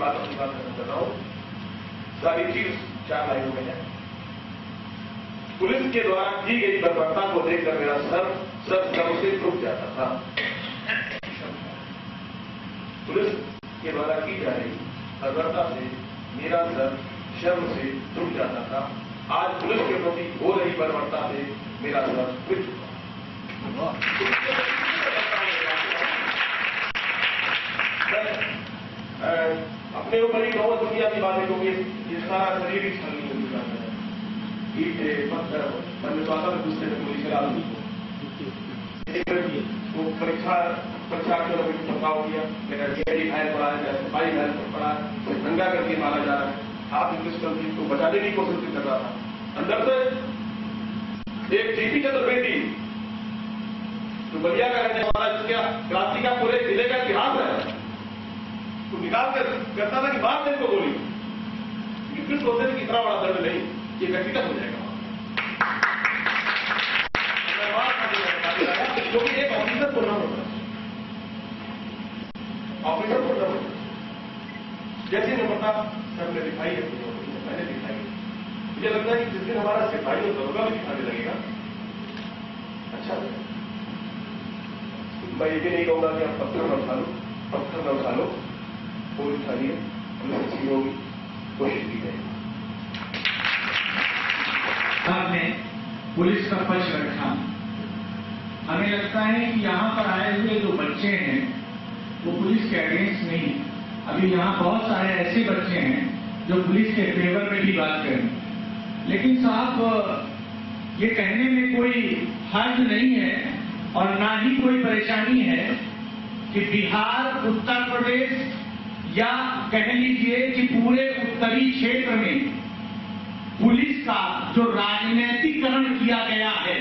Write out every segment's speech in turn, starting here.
बात कर रहा हूं। सारी चीज 4 लाइनों में है। पुलिस के द्वारा की गई बर्बरता को देखकर मेरा सर शर्म से रुक जाता था। पुलिस के द्वारा की जा रही बर्बरता से मेरा सर शर्म से रुक जाता था। आज पुलिस के प्रति हो रही बर्बरता से मेरा सर रुक चुका। अपने ऊपर ही बहुत दुनिया की बातें क्योंकि ये सारा शरीर ही छलनी हो चुका है। ईटे पत्थर बनवाता में दूसरे में पुलिस चला वो परीक्षा के लोगों को पथराव किया। मेरा डीआईडी फाइल पड़ा है, सिपाही फाइल पड़ा है, दंगा करके मारा जा रहा है। आप इंग्लिश कंट्री को बचाने की कोशिश कर रहा था। अंदर से एक जीती चंद्र बेटी तो बलिया का रहने वाला जिसका क्रांति का पूरे जिले का इतिहास है, तो निकाल कर करता था कि बात नहीं को गोली, फिर सोचते थे कि इतना बड़ा दर्द नहीं, ये व्यक्तिगत हो जाएगा। क्योंकि एक ऑफिसर को ना होता, ऑफिसर को ना होता जैसे नम्रता सबने दिखाई है, मैंने दिखाई है। मुझे लगता है कि जिस दिन हमारा सिपाही और दरोगा भी दिखाने लगेगा अच्छा है। मैं ये भी नहीं कहूंगा कि आप पत्थर न उठा लो, पत्थर न उठा लो, कोई उठाइए, हमें अच्छी होगी, कोशिश की जाएगी। आपने पुलिस का पक्ष रखा। हमें लगता है कि यहाँ पर आए हुए जो बच्चे हैं वो पुलिस के अगेंस्ट नहीं। अभी यहाँ बहुत सारे ऐसे बच्चे हैं जो पुलिस के फेवर में भी बात करें, लेकिन साहब ये कहने में कोई हर्ज नहीं है और ना ही कोई परेशानी है कि बिहार, उत्तर प्रदेश या कह लीजिए कि पूरे उत्तरी क्षेत्र में पुलिस का जो राजनीतिकरण किया गया है,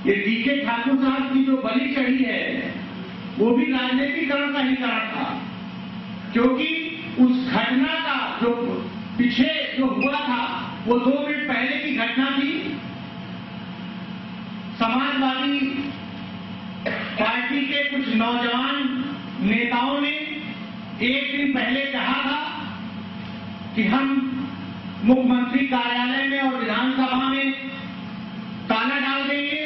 ये डीके ठाकुर साहब की जो बलि चढ़ी है वो भी राजनीतिकरण का ही कारण था। क्योंकि उस घटना का जो पीछे जो हुआ था वो 2 मिनट पहले की घटना थी। समाजवादी पार्टी के कुछ नौजवान नेताओं ने 1 दिन पहले कहा था कि हम मुख्यमंत्री कार्यालय में और विधानसभा में ताला डाल देंगे।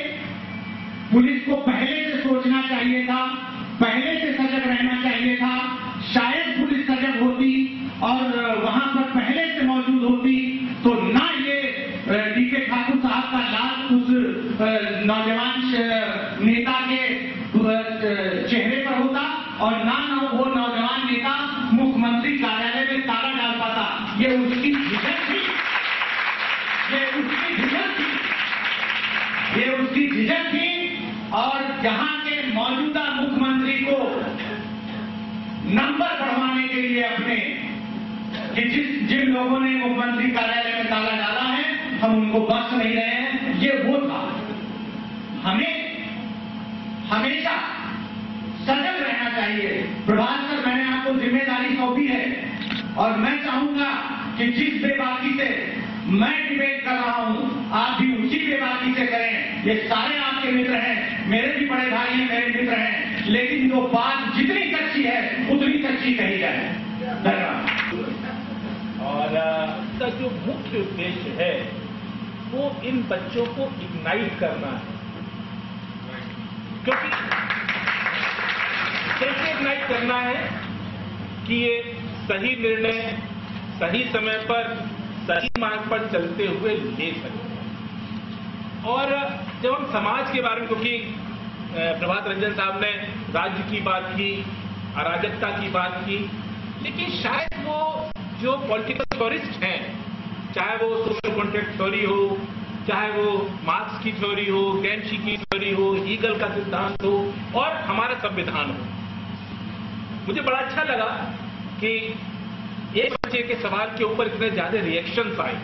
पुलिस को पहले से सोचना चाहिए था, पहले से सजग रहना चाहिए था। शायद पुलिस सजग होती और वहां पर पहले से मौजूद होती तो ना ये डीके ठाकुर साहब का लाश उस नौजवान नेता के चेहरे पर होता और ना वो नौजवान नेता मुख्यमंत्री कार्यालय में ताला डाल पाता। ये उसकी झिझक थी, ये उसकी झिझक थी, ये उसकी झिझक थी। और यहाँ के मौजूदा मुख्यमंत्री को नंबर बढ़वाने के लिए अपने कि जिन लोगों ने मुख्यमंत्री कार्यालय में ताला डाला है हम उनको बख्श नहीं रहे हैं, ये वो था। हमें हमेशा सजग रहना चाहिए। प्रभात सर, मैंने आपको जिम्मेदारी सौंपी है और मैं चाहूंगा कि जिस बेबाकी से मैं डिबेट कर रहा हूं आप भी उसी बेबाकी से करें। ये सारे आपके मित्र हैं, मेरे भी बड़े भाई हैं, मेरे मित्र हैं, लेकिन जो बात जितनी कच्ची है उतनी कच्ची कही जाए। धन्यवाद। और इसका जो मुख्य उद्देश्य है वो इन बच्चों को इग्नाइट करना है। क्योंकि कैसे इग्नाइट करना है कि ये सही निर्णय सही समय पर सही मार्ग पर चलते हुए ले सके। और जब हम समाज के बारे में, क्योंकि प्रभात रंजन साहब ने राज्य की बात की, अराजकता की बात की, लेकिन शायद वो जो पॉलिटिकल थ्योरिस्ट हैं, चाहे वो सोशल कॉन्ट्रैक्ट थ्योरी हो, चाहे वो मार्क्स की थ्योरी हो, ग्रैमशी की थ्योरी हो, ईगल का सिद्धांत हो और हमारा संविधान हो, मुझे बड़ा अच्छा लगा कि एक बच्चे के सवाल के ऊपर इतने ज्यादा रिएक्शंस आए।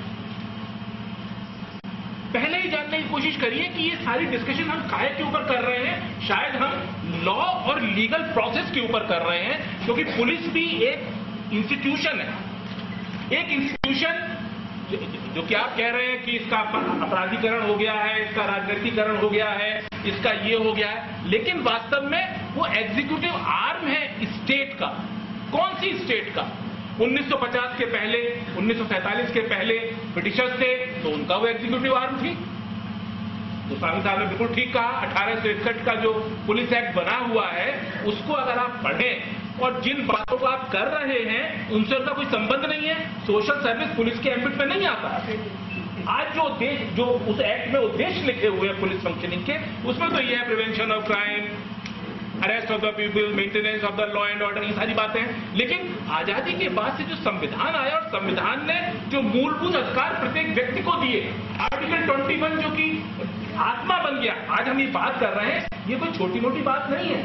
पहले ही जानने की कोशिश करिए कि ये सारी डिस्कशन हम काय के ऊपर कर रहे हैं। शायद हम लॉ और लीगल प्रोसेस के ऊपर कर रहे हैं, क्योंकि पुलिस भी एक इंस्टीट्यूशन है। एक इंस्टीट्यूशन जो कि आप कह रहे हैं कि इसका अपराधीकरण हो गया है, इसका राजनीतिकरण हो गया है, इसका ये हो गया है, लेकिन वास्तव में वो एग्जीक्यूटिव आर्म है स्टेट का। कौन सी स्टेट का? 1950 के पहले, 1947 के पहले ब्रिटिशर्स थे तो उनका वो एग्जीक्यूटिव आर्म थी। तो स्वामी साहब ने बिल्कुल ठीक कहा, 1861 का जो पुलिस एक्ट बना हुआ है उसको अगर आप पढ़ें और जिन बातों को आप कर रहे हैं उनसे उनका कोई संबंध नहीं है। सोशल सर्विस पुलिस के एम्बिट में नहीं आता। आज जो उस एक्ट में उद्देश्य लिखे हुए हैं पुलिस फंक्शनिंग के, उसमें तो ये है prevention of crime, arrest of the people, maintenance of the law and order, ये सारी बातें हैं। लेकिन आजादी के बाद से जो संविधान आया और संविधान ने जो मूलभूत अधिकार प्रत्येक व्यक्ति को दिए, आर्टिकल 21 जो कि आत्मा बन गया, आज हम ये बात कर रहे हैं, ये कोई छोटी मोटी बात नहीं है।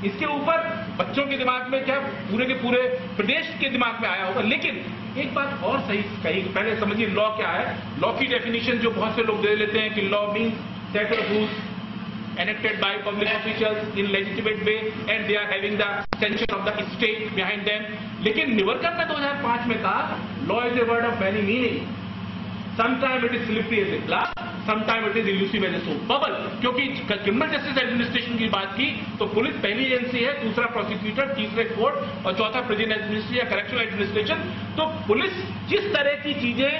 इसके ऊपर बच्चों के दिमाग में क्या पूरे के पूरे प्रदेश के दिमाग में आया होगा। लेकिन एक बात और सही कही, पहले समझिए लॉ क्या है। लॉ की डेफिनेशन जो बहुत से लोग दे लेते हैं कि law means set of rules enacted by public officials in legitimate way and they are having the sanction of the state behind them. लेकिन निवर्कर ने 2005 में कहा law is a word of many meaning. Sometimes it is slippery as a glass, sometimes it is elusive as a soap bubble. क्योंकि criminal justice administration की बात की तो police पहली एजेंसी है, दूसरा प्रोसिक्यूटर, तीसरे कोर्ट और चौथा प्रिजन एडमिनिस्ट्रेशन या करेक्शनल एडमिनिस्ट्रेशन। तो पुलिस जिस तरह की चीजें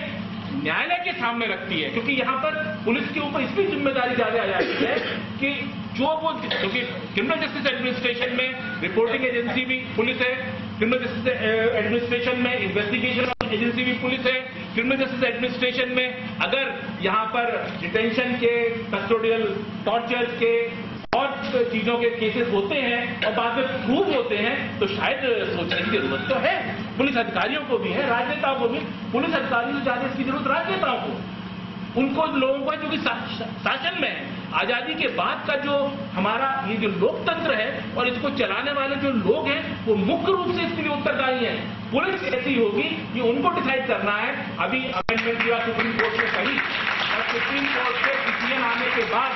न्यायालय के सामने रखती है, क्योंकि यहां पर पुलिस के ऊपर इसकी जिम्मेदारी ज्यादा आ जाती है कि जो वो, क्योंकि क्रिमिनल जस्टिस एडमिनिस्ट्रेशन में रिपोर्टिंग एजेंसी भी पुलिस है, क्रिमिनल जस्टिस एडमिनिस्ट्रेशन में इन्वेस्टिगेशन एजेंसी भी पुलिस है, क्रिमिनल जस्टिस एडमिनिस्ट्रेशन में अगर यहां पर डिटेंशन के, कस्टोडियल टॉर्चर के और चीजों के केसेस होते हैं और बाद में प्रूव होते हैं तो शायद सोचने की जरूरत तो है। पुलिस अधिकारियों को भी है, राजनेताओं को भी। पुलिस अधिकारियों से ज्यादा इसकी जरूरत राजनेताओं को, उनको लोगों को जो कि शासन में है। आजादी के बाद का जो हमारा ये जो लोकतंत्र है और इसको चलाने वाले जो लोग हैं वो मुख्य रूप से इसके लिए उत्तरदायी हैं। पुलिस ऐसी होगी कि उनको डिसाइड करना है। अभी अमेंडमेंट की बात सुप्रीम कोर्ट ने कही और सुप्रीम कोर्ट से डिसीजन आने के बाद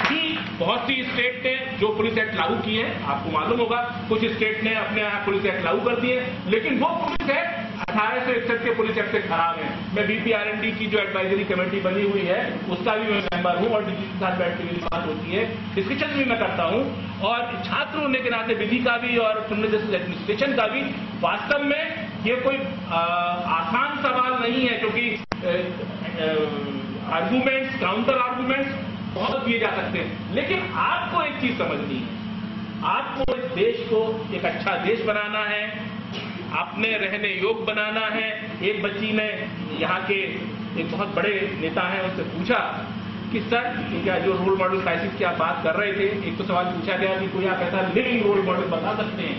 भी बहुत सी स्टेट ने जो पुलिस एक्ट लागू किए हैं, आपको मालूम होगा कुछ स्टेट ने अपने यहाँ पुलिस एक्ट लागू कर दिए, लेकिन वो पुलिस एक्ट 1861 के पुलिस एक्ट से खराब है। मैं BPRND की जो एडवाइजरी कमेटी बनी हुई है उसका भी मैं मेंबर हूं और डीजी के साथ बैठ के बात होती है, डिस्कशन भी मैं करता हूं। और छात्र होने के नाते विधि का भी और क्रिमिनल जस्टिस एडमिनिस्ट्रेशन का भी वास्तव में ये कोई आसान सवाल नहीं है, क्योंकि आर्गूमेंट्स, काउंटर आर्गूमेंट्स बहुत दिए जा सकते हैं। लेकिन आपको एक चीज समझनी है, आपको इस देश को एक अच्छा देश बनाना है, अपने रहने योग्य बनाना है। एक बच्ची ने यहाँ के एक बहुत बड़े नेता हैं उनसे पूछा कि सर क्या जो रोल मॉडल क्राइसिस की आप बात कर रहे थे, एक तो सवाल पूछा गया कि कोई आप ऐसा लिविंग रोल मॉडल बता सकते हैं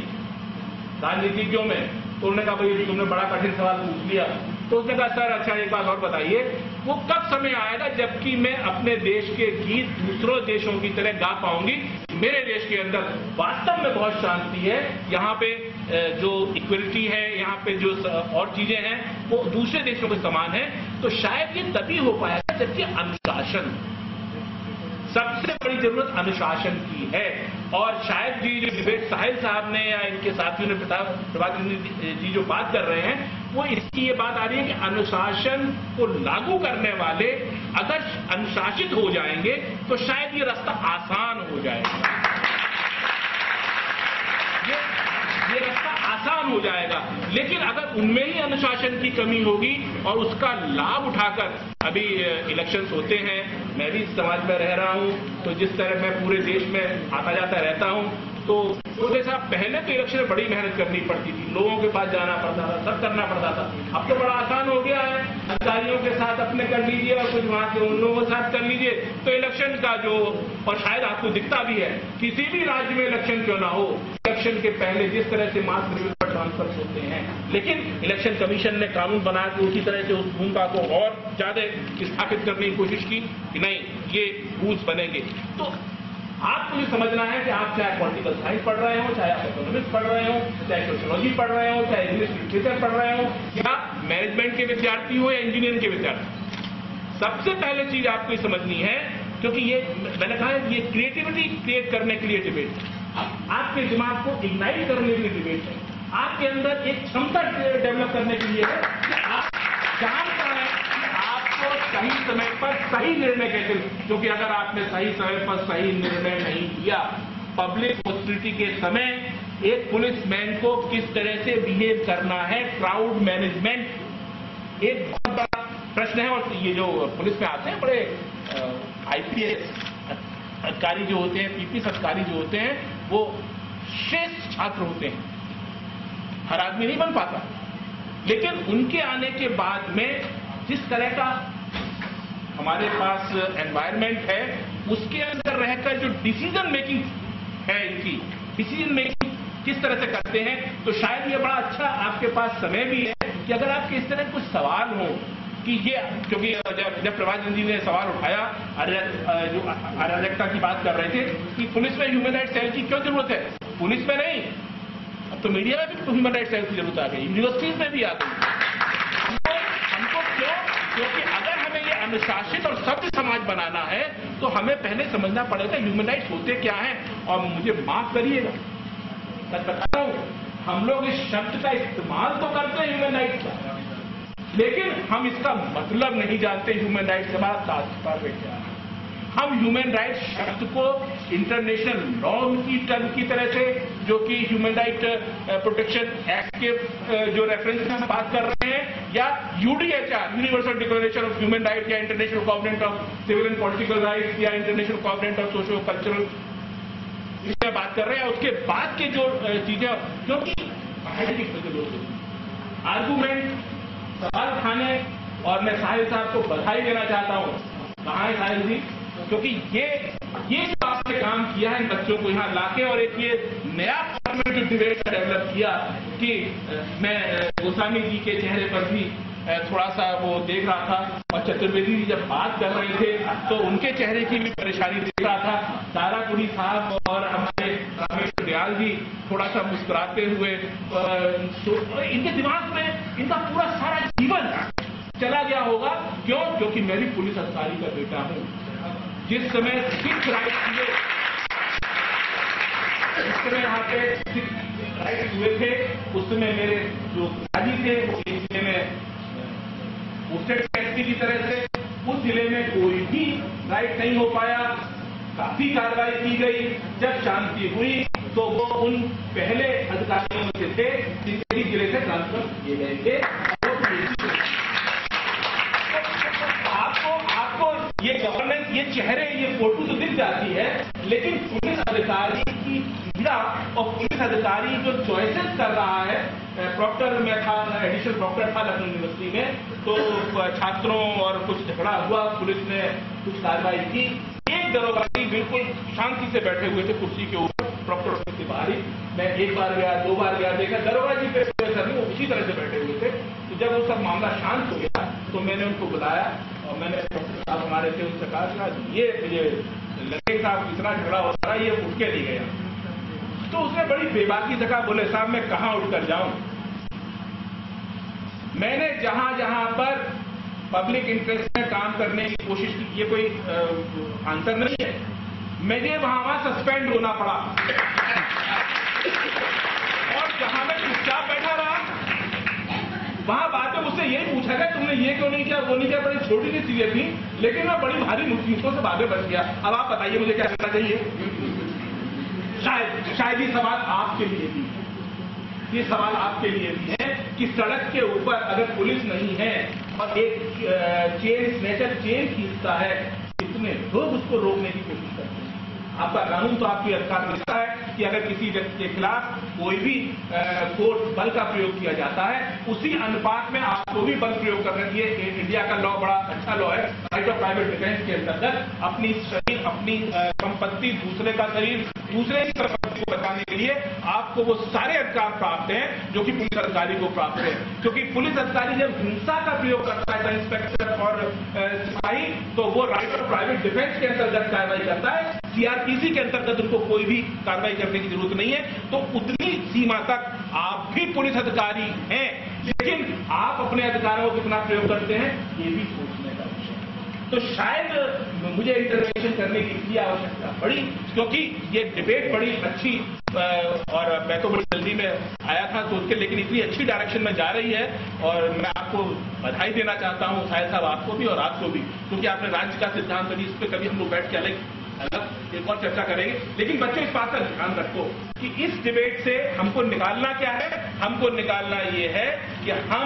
राजनीतिज्ञों में, तो उन्होंने कहा भाई तुमने बड़ा कठिन सवाल पूछ लिया। तो उसने कहा सर अच्छा एक बात और बताइए, वो कब समय आएगा जबकि मैं अपने देश के गीत दूसरों देशों की तरह गा पाऊंगी। मेरे देश के अंदर वास्तव में बहुत शांति है, यहाँ पे जो इक्वलिटी है, यहाँ पे जो और चीजें हैं वो दूसरे देशों के समान है। तो शायद ये तभी हो पाएगा जबकि अनुशासन, सबसे बड़ी जरूरत अनुशासन की है। और शायद जी जो विवेक साहिल साहब ने या इनके साथियों ने प्रभात जी जो बात कर रहे हैं वो इसकी ये बात आ रही है कि अनुशासन को लागू करने वाले अगर अनुशासित हो जाएंगे तो शायद ये रास्ता आसान हो जाएगा, ये रास्ता आसान हो जाएगा। लेकिन अगर उनमें ही अनुशासन की कमी होगी और उसका लाभ उठाकर, अभी इलेक्शंस होते हैं, मैं भी इस समाज में रह रहा हूं, तो जिस तरह मैं पूरे देश में आता जाता रहता हूं, तो जैसा पहले तो इलेक्शन में बड़ी मेहनत करनी पड़ती थी, लोगों के पास जाना पड़ता था, सब करना पड़ता था। अब तो बड़ा आसान हो गया है, अधिकारियों के साथ अपने कर लीजिए और कुछ वहां के उन लोगों के साथ कर लीजिए। तो इलेक्शन का जो, और शायद आपको दिखता भी है किसी भी राज्य में इलेक्शन क्यों ना हो, इलेक्शन के पहले जिस तरह से मास ट्रांसफर होते हैं, लेकिन इलेक्शन कमीशन ने कानून बना के उसी तरह से उस भूमिका को और ज्यादा स्थापित करने की कोशिश की कि नहीं ये रूल्स बनेंगे। तो आपको ये समझना है कि आप चाहे पॉलिटिकल साइंस पढ़ रहे हो, चाहे आप इकोनॉमिक्स पढ़ रहे हो, चाहे सोशियोलॉजी पढ़ रहे हो, चाहे इंग्लिश लिटरेचर पढ़ रहे हो, या मैनेजमेंट के विद्यार्थी हो या इंजीनियरिंग के विद्यार्थी, सबसे पहले चीज आपको ये समझनी है, क्योंकि ये मैंने कहा है ये क्रिएटिविटी क्रिएट करने के लिए डिबेट है, आपके दिमाग को इग्नाइट करने के लिए डिबेट है, आपके अंदर एक क्षमता डेवलप करने के लिए है कि आप जान पाए कि आपको सही समय पर सही निर्णय कैसे, क्योंकि अगर आपने सही समय पर सही निर्णय नहीं लिया, पब्लिक हॉस्पिटलिटी के समय एक पुलिसमैन को किस तरह से बिहेव करना है, क्राउड मैनेजमेंट एक बहुत बड़ा प्रश्न है। और ये जो पुलिस में आते हैं बड़े आईपीएस अधिकारी जो होते हैं, पीपीएस अधिकारी जो होते हैं, वो श्रेष्ठ छात्र होते हैं, हर आदमी नहीं बन पाता, लेकिन उनके आने के बाद में जिस तरह का हमारे पास एनवायरनमेंट है, उसके अंदर रहकर जो डिसीजन मेकिंग है, इनकी डिसीजन मेकिंग किस तरह से करते हैं, तो शायद ये बड़ा अच्छा आपके पास समय भी है कि अगर आपके इस तरह कुछ सवाल हो कि ये, क्योंकि जब प्रभात जी ने सवाल उठाया जो अराजकता की बात कर रहे थे कि पुलिस में ह्यूमन राइट सेल की क्यों जरूरत है, पुलिस में नहीं, अब तो मीडिया में भी ह्यूमन राइट सेल की जरूरत आ गई, यूनिवर्सिटीज में भी आ गई। हमको क्यों? क्योंकि अगर हमें ये अनुशासित और सभ्य समाज बनाना है तो हमें पहले समझना पड़ेगा ह्यूमन राइट्स होते क्या हैं। और मुझे माफ करिएगा, सच बता रहा हूं, हम लोग इस शब्द का इस्तेमाल तो करते हैं ह्यूमन राइट्स का, लेकिन हम इसका मतलब नहीं जानते ह्यूमन राइट्स के बाद तात्पर्य क्या है। हम ह्यूमन राइट्स शब्द को इंटरनेशनल लॉ की टर्म की तरह से, जो कि ह्यूमन राइट प्रोटेक्शन एक्ट के जो रेफरेंस में हम बात कर रहे हैं, या UDHR universal declaration of human right, या international covenant of civil and political rights, या international covenant of socio cultural, इसमें बात कर रहे हैं। उसके बाद के जो चीजें, क्योंकि आर्गूमेंट सवाल उठाने, और मैं साहिल साहब को बधाई देना चाहता हूं, कहाँ है साहिल जी, क्योंकि ये जो आपने काम किया है इन बच्चों को यहाँ लाके, और एक ये नया फॉर्मेट जो डिबेट डेवलप किया कि मैं गोस्वामी जी के चेहरे पर भी थोड़ा सा वो देख रहा था, और चतुर्वेदी जी जब बात कर रहे थे तो उनके चेहरे की भी परेशानी देख रहा था, तारापुरी साहब और हमारे रामेश्वर दयाल जी थोड़ा सा मुस्कुराते हुए, इनके दिमाग में इनका पूरा सारा जीवन चला गया होगा। क्यों? क्योंकि मैं भी पुलिस अधिकारी का बेटा हूं। जिस समय सिख राइट्स हुए, जिस समय यहाँ पे सिख राइट्स हुए थे, उस समय मेरे जो पिताजी थे वो इस जिले में पोस्टेड एसपी की तरह से, उस जिले में कोई भी राइट नहीं हो पाया, काफी कार्रवाई की गई। जब शांति हुई तो वो उन पहले अधिकारियों में से थे जिनके जिले से ट्रांसफर किए गए थे। आपको ये गवर्नेंस, ये चेहरे, ये फोटो तो दिख जाती है, लेकिन पुलिस अधिकारी की पीड़ा और पुलिस अधिकारी जो चॉइसेस कर रहा है, प्रॉक्टर में था, एडिशनल प्रॉक्टर था लखनऊ यूनिवर्सिटी में, तो छात्रों और कुछ झगड़ा हुआ, पुलिस ने कुछ कार्रवाई की, एक दरोगा जी बिल्कुल शांति से बैठे हुए थे कुर्सी के ऊपर, प्रॉक्टर ऑफिस के बाहर ही। मैं एक बार गया, दो बार गया, देखा दरोगा जी पे वो उसी तरह से बैठे हुए थे। तो जब वो सब मामला शांत हो गया तो मैंने उनको बुलाया और मैंने आप हमारे थे उनसे कहा ये लगे साहब इतना झगड़ा हो रहा है, ये उठ के नहीं गया। तो उसने बड़ी बेबाकी से कहा, बोले साहब मैं कहां उठकर जाऊं, मैंने जहां जहां पर पब्लिक इंटरेस्ट में काम करने की कोशिश की, ये कोई आंसर नहीं है, मुझे वहां सस्पेंड होना पड़ा। और जहां मैं चुपचाप बैठा रहा, वहां बाद में मुझसे यही पूछा गया तुमने ये क्यों नहीं किया, वो नहीं किया, बड़ी छोटी सी चीजें थी, लेकिन मैं बड़ी भारी मुसीबतों से बाद में बच गया। अब आप बताइए मुझे क्या करना चाहिए? शायद ये सवाल आपके लिए भी, ये सवाल आपके लिए भी है कि सड़क के ऊपर अगर पुलिस नहीं है और एक चेन स्नैचर चेन खींचता है, कितने लोग उसको रोकने की कोशिश करते हैं। आपका कानून तो आपकी अधिकार देता है कि अगर किसी व्यक्ति के खिलाफ कोई भी कोर्ट बल का प्रयोग किया जाता है, उसी अनुपात में आपको भी बल प्रयोग करना चाहिए। इंडिया का लॉ बड़ा अच्छा लॉ है, राइट ऑफ प्राइवेट डिफेंस के अंतर्गत अपनी शरीर, अपनी संपत्ति, दूसरे का शरीर, दूसरे की संपत्ति को बचाने के लिए आपको वो सारे अधिकार प्राप्त हैं जो कि पुलिस अधिकारी को प्राप्त है। क्योंकि पुलिस अधिकारी जब हिंसा का प्रयोग करता है, इंस्पेक्टर और सिपाही, तो वो राइट ऑफ प्राइवेट डिफेंस के अंतर्गत कार्रवाई करता है। सीआरपीसी के अंतर्गत उनको कोई भी कार्रवाई करने की जरूरत नहीं है। तो उतनी सीमा तक आप भी पुलिस अधिकारी हैं, लेकिन आप अपने अधिकारों को कितना प्रयोग करते हैं ये भी सोचने का विषय है। तो शायद मुझे इंटरवेंशन करने की इसलिए आवश्यकता पड़ी क्योंकि ये डिबेट बड़ी अच्छी, और मैं तो बड़ी जल्दी में आया था सोच के, लेकिन इतनी अच्छी डायरेक्शन में जा रही है। और मैं आपको बधाई देना चाहता हूं, साहिल साहब आपको भी और आपको भी, क्योंकि आपने राज्य का सिद्धांत, इस पर कभी हम लोग बैठ के अलग अलग एक और चर्चा करेंगे। लेकिन बच्चों इस बात का ध्यान रखो कि इस डिबेट से हमको निकालना क्या है? हमको निकालना ये है कि हम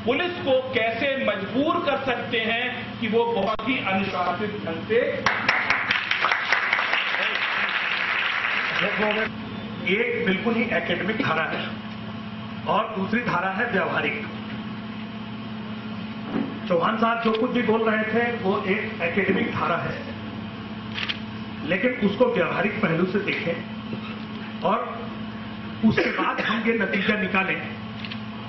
पुलिस को कैसे मजबूर कर सकते हैं कि वो बहुत ही अनुशासित ढंग से। एक बिल्कुल ही एकेडमिक धारा है और दूसरी धारा है व्यवहारिक। चौहान साहब जो कुछ भी बोल रहे थे वो एक एकेडमिक धारा है, लेकिन उसको व्यवहारिक पहलू से देखें और उसके बाद हम ये नतीजा निकालें।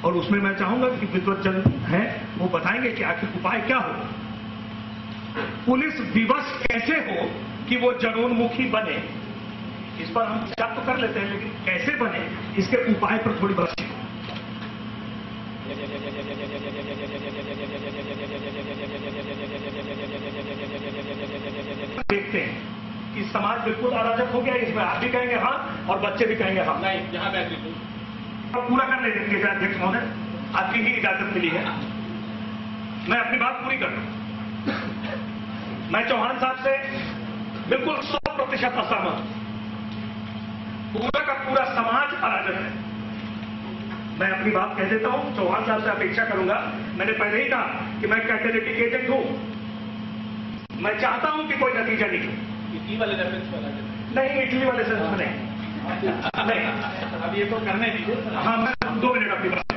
और उसमें मैं चाहूंगा कि विद्वज्जन हैं वो बताएंगे कि आखिर उपाय क्या हो, पुलिस विवश कैसे हो कि वो जनोन्मुखी बने। इस पर हम विचार तो कर लेते हैं, लेकिन कैसे बने इसके उपाय पर थोड़ी बात देखते हैं कि समाज बिल्कुल अराजक हो गया। इसमें आप भी कहेंगे हाँ और बच्चे भी कहेंगे हाँ। नहीं, यहां मैं भी पूरा कर लेंगे अध्यक्ष महोदय, आपकी ही इजाजत मिली है, मैं अपनी बात पूरी कर लूं। मैं चौहान साहब से बिल्कुल 100% असहमत। पूरा का पूरा समाज अराजक है। मैं अपनी बात कह देता हूं, चौहान साहब से अपेक्षा करूंगा। मैंने पहले ही कहा कि मैं कैटेलिटिक एजेंट हूं, मैं चाहता हूं कि कोई नतीजा निकले। इसी वाले रेफरेंस वाला नहीं, इटली वाले सेंस में नहीं। अब ये तो करने दीजिए। हाँ, मैं 2 मिनट अपनी बात।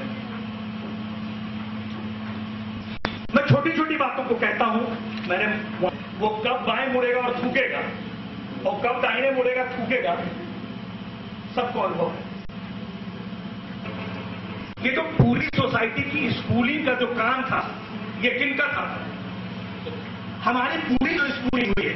मैं छोटी छोटी बातों को कहता हूं। मैंने वो कब बाएं मुड़ेगा और थूकेगा और कब दाहिने मुड़ेगा थूकेगा, सबको अनुभव है। ये जो पूरी सोसाइटी की स्कूलिंग का जो काम था, ये किनका था? हमारी पूरी जो स्कूलिंग हुई है